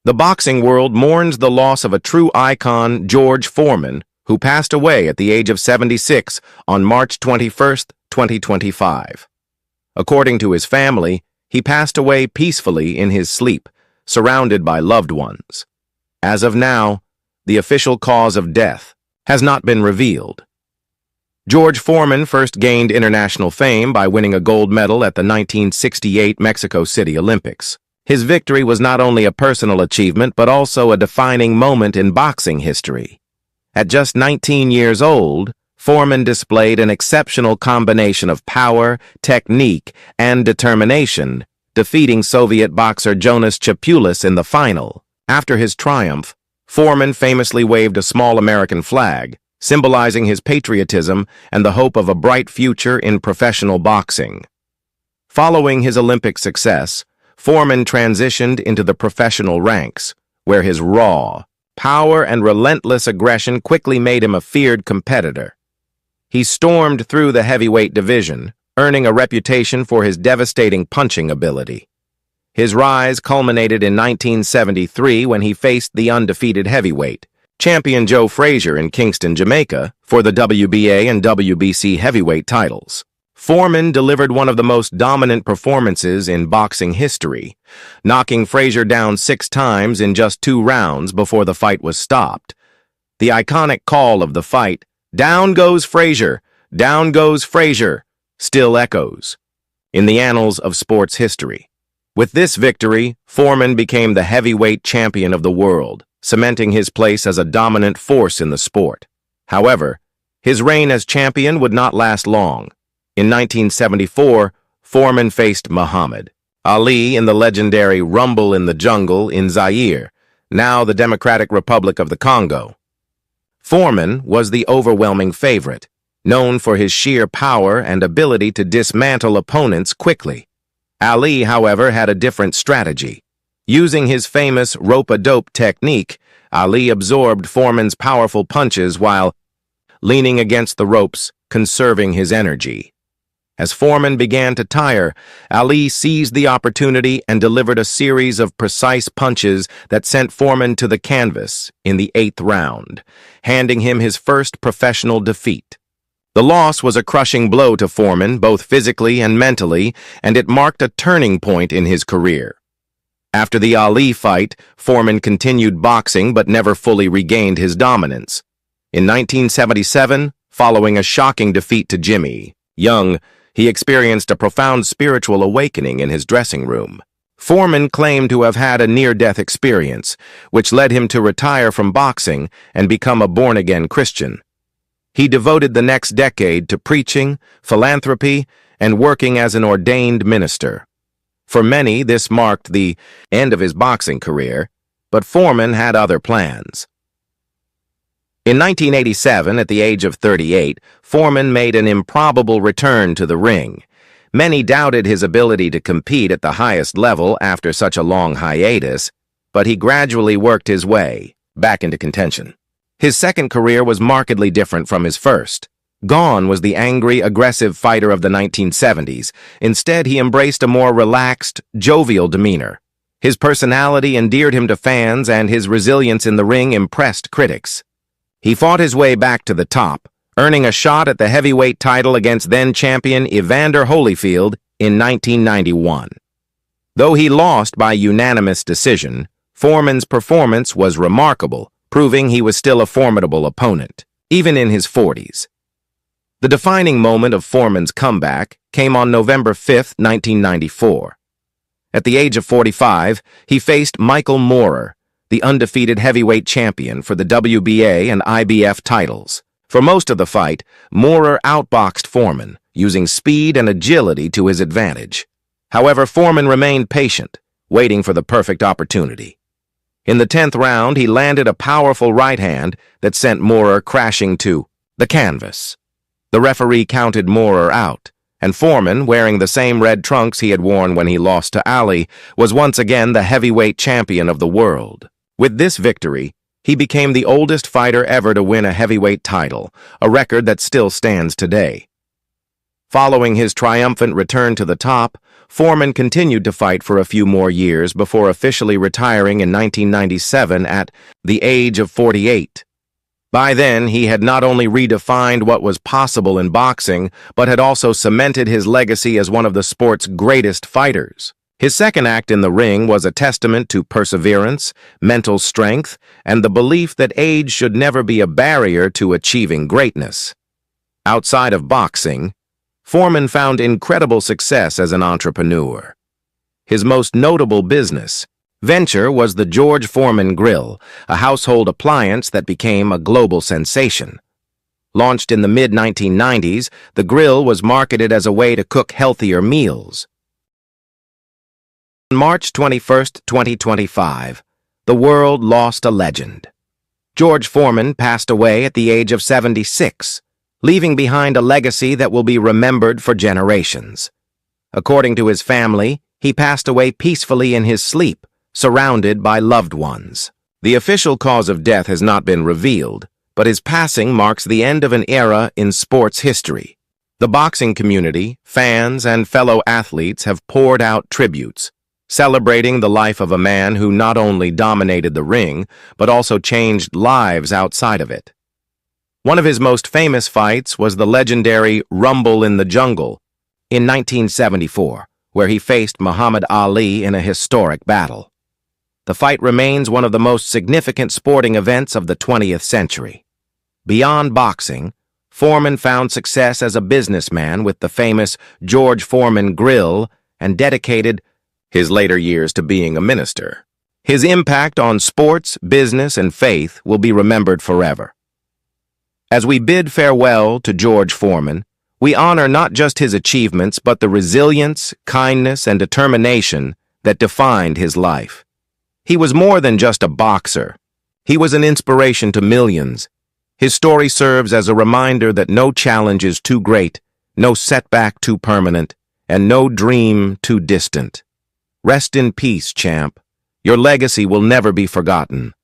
The boxing world mourns the loss of a true icon, George Foreman, who passed away at the age of 76 on March 21st, 2025. According to his family, he passed away peacefully in his sleep, surrounded by loved ones. As of now, the official cause of death has not been revealed. George Foreman first gained international fame by winning a gold medal at the 1968 Mexico City Olympics. His victory was not only a personal achievement, but also a defining moment in boxing history. At just 19 years old, Foreman displayed an exceptional combination of power, technique, and determination, defeating Soviet boxer Jonas Chipulis in the final. After his triumph, Foreman famously waved a small American flag, symbolizing his patriotism and the hope of a bright future in professional boxing. Following his Olympic success, Foreman transitioned into the professional ranks, where his raw power and relentless aggression quickly made him a feared competitor. He stormed through the heavyweight division, earning a reputation for his devastating punching ability. His rise culminated in 1973 when he faced the undefeated heavyweight champion Joe Frazier in Kingston, Jamaica, for the WBA and WBC heavyweight titles. Foreman delivered one of the most dominant performances in boxing history, knocking Frazier down 6 times in just 2 rounds before the fight was stopped. The iconic call of the fight, "Down goes Frazier, down goes Frazier," still echoes in the annals of sports history. With this victory, Foreman became the heavyweight champion of the world, cementing his place as a dominant force in the sport. However, his reign as champion would not last long. In 1974, Foreman faced Muhammad Ali in the legendary Rumble in the Jungle in Zaire, now the Democratic Republic of the Congo. Foreman was the overwhelming favorite, known for his sheer power and ability to dismantle opponents quickly. Ali, however, had a different strategy. Using his famous rope-a-dope technique, Ali absorbed Foreman's powerful punches while leaning against the ropes, conserving his energy. As Foreman began to tire, Ali seized the opportunity and delivered a series of precise punches that sent Foreman to the canvas in the 8th round, handing him his first professional defeat. The loss was a crushing blow to Foreman, both physically and mentally, and it marked a turning point in his career. After the Ali fight, Foreman continued boxing but never fully regained his dominance. In 1977, following a shocking defeat to Jimmy Young, he experienced a profound spiritual awakening in his dressing room. Foreman claimed to have had a near-death experience, which led him to retire from boxing and become a born-again Christian. He devoted the next decade to preaching, philanthropy, and working as an ordained minister. For many, this marked the end of his boxing career, but Foreman had other plans. In 1987, at the age of 38, Foreman made an improbable return to the ring. Many doubted his ability to compete at the highest level after such a long hiatus, but he gradually worked his way back into contention. His second career was markedly different from his first. Gone was the angry, aggressive fighter of the 1970s. Instead, he embraced a more relaxed, jovial demeanor. His personality endeared him to fans, and his resilience in the ring impressed critics. He fought his way back to the top, earning a shot at the heavyweight title against then-champion Evander Holyfield in 1991. Though he lost by unanimous decision, Foreman's performance was remarkable, proving he was still a formidable opponent, even in his 40s. The defining moment of Foreman's comeback came on November 5, 1994. At the age of 45, he faced Michael Moorer, the undefeated heavyweight champion for the WBA and IBF titles. For most of the fight, Moorer outboxed Foreman, using speed and agility to his advantage. However, Foreman remained patient, waiting for the perfect opportunity. In the 10th round, he landed a powerful right hand that sent Moorer crashing to the canvas. The referee counted Moorer out, and Foreman, wearing the same red trunks he had worn when he lost to Ali, was once again the heavyweight champion of the world. With this victory, he became the oldest fighter ever to win a heavyweight title, a record that still stands today. Following his triumphant return to the top, Foreman continued to fight for a few more years before officially retiring in 1997 at the age of 48. By then, he had not only redefined what was possible in boxing, but had also cemented his legacy as one of the sport's greatest fighters. His second act in the ring was a testament to perseverance, mental strength, and the belief that age should never be a barrier to achieving greatness. Outside of boxing, Foreman found incredible success as an entrepreneur. His most notable business venture was the George Foreman Grill, a household appliance that became a global sensation. Launched in the mid-1990s, the grill was marketed as a way to cook healthier meals. On March 21, 2025, the world lost a legend. George Foreman passed away at the age of 76, leaving behind a legacy that will be remembered for generations. According to his family, he passed away peacefully in his sleep, surrounded by loved ones. The official cause of death has not been revealed, but his passing marks the end of an era in sports history. The boxing community, fans, and fellow athletes have poured out tributes, celebrating the life of a man who not only dominated the ring, but also changed lives outside of it. One of his most famous fights was the legendary Rumble in the Jungle in 1974, where he faced Muhammad Ali in a historic battle. The fight remains one of the most significant sporting events of the 20th century. Beyond boxing, Foreman found success as a businessman with the famous George Foreman Grill and dedicated his later years to being a minister. His impact on sports, business, and faith will be remembered forever. As we bid farewell to George Foreman, we honor not just his achievements, but the resilience, kindness, and determination that defined his life. He was more than just a boxer. He was an inspiration to millions. His story serves as a reminder that no challenge is too great, no setback too permanent, and no dream too distant. Rest in peace, champ. Your legacy will never be forgotten.